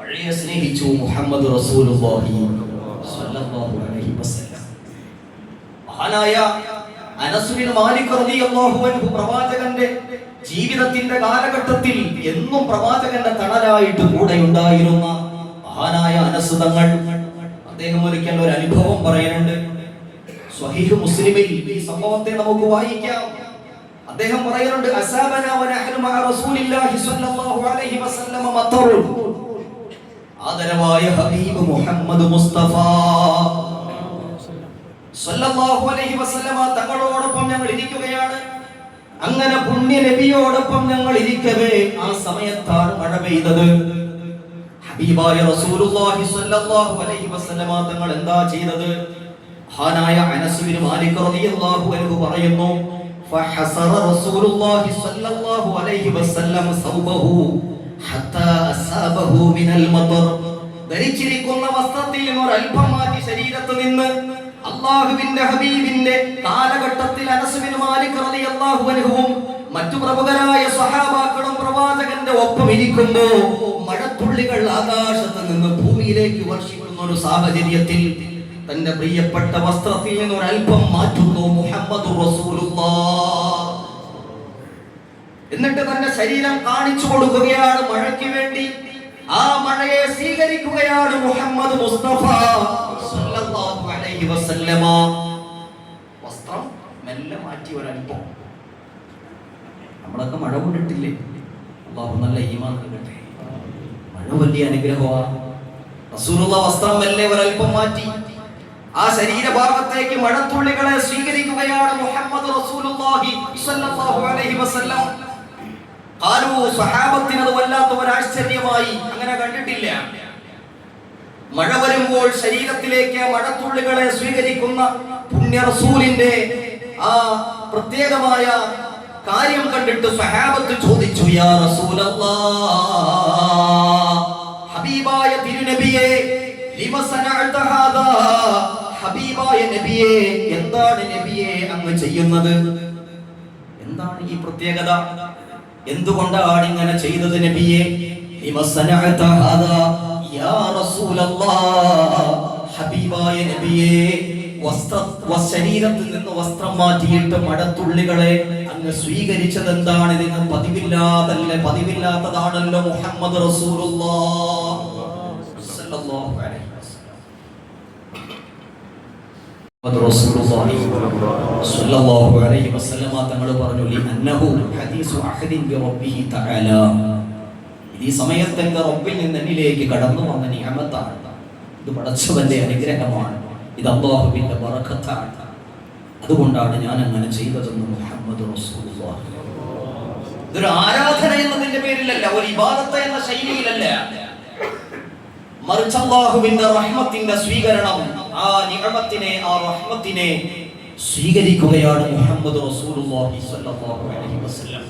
മഴയെ സ്നേഹിച്ചു മുഹമ്മദ് റസൂലുള്ളാഹി സ്വല്ലല്ലാഹു അലൈഹി വസല്ലം. മഹാനായ അനസ് ബിൻ മാലിക് റളിയല്ലാഹു അൻഹു പ്രവാചകന്റെ ജീവിതത്തിന്റെ കാലഘട്ടത്തിൽ എന്നും പ്രവാചകന്റെ തണലായിട്ട് കൂടെ ഉണ്ടായിരുന്ന മഹാനായ അനസ് തങ്ങൾ, അദ്ദേഹം ഒരിക്കൽ ഒരു അനുഭവം പറയുന്നുണ്ട്. സ്വഹീഹ് മുസ്ലിമിൽ ഈ സംഭവത്തെ നമുക്ക് വായിക്കാം. അദ്ദേഹം പറയുന്നുണ്ട്, അസാബനാ വനഹ്നു മഅ റസൂലില്ലാഹി സ്വല്ലല്ലാഹു അലൈഹി വസല്ലം മത്തറു. ആദരവായ ഹബീബ് മുഹമ്മദ് മുസ്തഫ സ്വല്ലല്ലാഹു അലൈഹി വസല്ലം തങ്ങളോടൊപ്പം ഞങ്ങൾ ഇരിക്കുകയാണ്. അങ്ങനെ പുണ്യ നബിയോടൊപ്പം ഞങ്ങൾ ഇരിക്കവേ ആ സമയത്താണ് മഴ പെയ്തത്. ഹബീബായ റസൂലുള്ളാഹി സ്വല്ലല്ലാഹു അലൈഹി വസല്ലം തങ്ങൾ എന്താ ചെയ്തത്? മഹാനായ അനസ് ബിൻ മാലിക് റളിയല്ലാഹു അൻഹു പറയുന്നു, ഫഹസറ റസൂലുള്ളാഹി സ്വല്ലല്ലാഹു അലൈഹി വസല്ലം സൗബഹു ഹത്താ അസാബഹു മിനൽ മതർ. ധരിച്ചിരിക്കുന്ന വസ്ത്രത്തിൽ നിന്ന് ഒരൽപ്പം മാറ്റി ശരീരത്തിൽ നിന്ന് അല്ലാഹുവിന്റെ ഹബീബിന്റെ കാലഘട്ടത്തിൽ അനസ് ബിൻ മാലിക് റളിയല്ലാഹു അൻഹുവും മറ്റു പ്രമുഖരായ സ്വഹാബാക്കളും പ്രവാചകന്റെ ഒപ്പം ഇരിക്കുന്നു. മഴത്തുള്ളികൾ ആകാശത്ത് നിന്ന് ഭൂമിയിലേക്ക് വർഷിക്കുന്ന ഒരു സാഹചര്യത്തിൽ തന്റെ പ്രിയപ്പെട്ട വസ്ത്രത്തിൽ നിന്ന് ഒരൽപ്പം മാറ്റുന്നു മുഹമ്മദ് റസൂലുള്ളാഹ്. എന്നിട്ട് തന്റെ ശരീരം കാണിച്ചു കൊടുക്കുകയാണ് മഴയ്ക്ക് വേണ്ടി. ആ മഴയെ സ്വീകരിക്കുകയാണ് മുഹമ്മദ് മുസ്തഫ സ്വല്ലല്ലാഹു അലൈഹി വസല്ലമ. വസ്ത്രം മെല്ലെ മാറ്റി ഒരൽപ്പം. നമ്മളൊക്കെ മഴ കൊണ്ടിട്ടില്ലേ? അല്ലാഹു നല്ല ഈമാൻ നൽകട്ടെ. മഴ വലിയ അനുഗ്രഹമാണ്. റസൂലുള്ളാഹ് വസ്ത്രം മെല്ലെ ഒരൽപ്പം മാറ്റി ആ ശരീരഭാഗത്തേക്ക് മഴത്തുള്ളികളെ സ്വീകരിക്കുകയാണ് മുഹമ്മദ് റസൂലുള്ളാഹി സ്വല്ലല്ലാഹു അലൈഹി വസല്ലം. ഖാലു, സ്വഹാബത്തിന് അത് വല്ലാത്ത ഒരു ആശ്ചര്യമായി. അങ്ങനെ കണ്ടിട്ടില്ല. മഴ വരുമ്പോൾ ശരീരത്തിലേക്ക് മഴത്തുള്ളികളെ സ്വീകരിക്കുന്ന പുണ്യ റസൂലിന്റെ ആ പ്രത്യേകമായ കാര്യം കണ്ടിട്ട് സ്വഹാബത്ത് ചോദിച്ചു, യാ റസൂലല്ലാഹ്, ഹബീബായ തിരുനബിയേ, ലിമ സനഅത ഹാദാ, ഹബീബായ നബിയേ, എന്താണ് നബിയേ അങ്ങ് ചെയ്യുന്നത്? എന്താണ് ഈ പ്രത്യേകത? എന്തുകൊണ്ടാണ് ഇങ്ങനെ ചെയ്തത് നബിയേ? ലിമ സനഅത ഹാദാ യാ റസൂലല്ലാഹ്, ഹബീബായ നബിയേ, ശരീരത്തിൽ നിന്ന് വസ്ത്രം മാറ്റിയിട്ട് മഴത്തുള്ളികളെ അങ്ങ് സ്വീകരിച്ചത് എന്താണ്? നിങ്ങൾ പതിവില്ലാത്തതാണല്ലോ മുഹമ്മദ് റസൂലുള്ളാഹ് സ്വല്ലല്ലാഹു അലൈഹി സ്വല്ലല്ലാഹു അലൈഹി വസല്ലമ തങ്ങൾ പറഞ്ഞു, ലിഅന്നഹു ഹദീസു അഹദിൻ ബിറബ്ബിഹി തആല, ഈ സമയത്ത് എന്റെ റബ്ബിൽ നിന്ന് എന്നിലേക്ക് കടന്നു വന്ന നിഅമത്താണ്. ഇത് പടച്ചവന്റെ അനുഗ്രഹമാണ്. ഇത് അല്ലാഹുവിന്റെ ബറക്കത്താണ്. അതുകൊണ്ടാണ് ഞാൻ അങ്ങനെ ചെയ്തതെന്ന് മുഹമ്മദ് റസൂലുള്ളാഹി. ഇതൊരു ആരാധന എന്നതിന്റെ പേരിലല്ല, ഒരു ഇബാദത്ത് എന്ന ശൈലിയിലല്ല, മറിച്ച് അല്ലാഹുവിന്റെ റഹ്മത്തിന്റെ സ്വീകരണം, ആ നിഅമത്തിനെ, ആ റഹ്മത്തിനെ സ്വീകരിക്കുകയാണ് മുഹമ്മദ് റസൂലുള്ളാഹി സ്വല്ലല്ലാഹു അലൈഹി വസല്ലം.